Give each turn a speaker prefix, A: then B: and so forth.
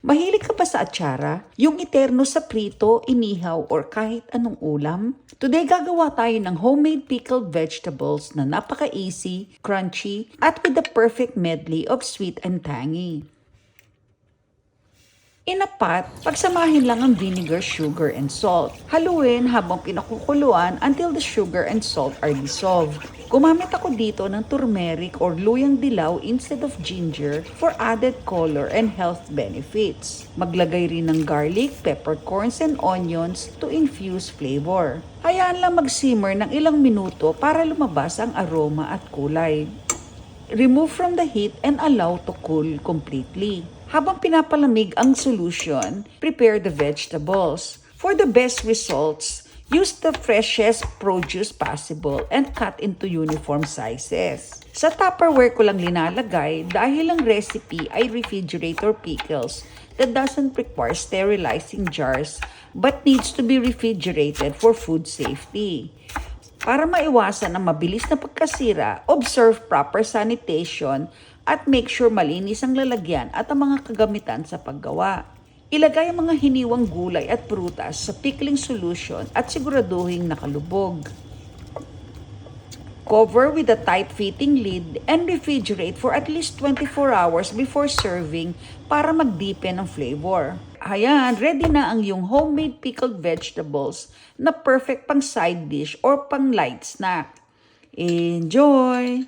A: Mahilig ka ba sa atsara? Yung iterno sa prito, inihaw, or kahit anong ulam? Today gagawa tayo ng homemade pickled vegetables na napaka-easy, crunchy, at with the perfect medley of sweet and tangy. In a pot, pagsamahin lang ang vinegar, sugar, and salt. Haluin habang pinakukuluan until the sugar and salt are dissolved. Gumamit ako dito ng turmeric or luyang dilaw instead of ginger for added color and health benefits. Maglagay rin ng garlic, peppercorns, and onions to infuse flavor. Hayaan lang mag-simmer ng ilang minuto para lumabas ang aroma at kulay. Remove from the heat and allow to cool completely. Habang pinapalamig ang solution, prepare the vegetables. For the best results, use the freshest produce possible and cut into uniform sizes. Sa Tupperware ko lang linalagay dahil ang recipe ay refrigerator pickles that doesn't require sterilizing jars but needs to be refrigerated for food safety. Para maiwasan ang mabilis na pagkasira, observe proper sanitation at make sure malinis ang lalagyan at ang mga kagamitan sa paggawa. Ilagay ang mga hiniwang gulay at prutas sa pickling solution at siguraduhin nakalubog. Cover with a tight-fitting lid and refrigerate for at least 24 hours before serving para mag-deepen ang flavor. Ayan, ready na ang iyong homemade pickled vegetables na perfect pang side dish or pang light snack. Enjoy!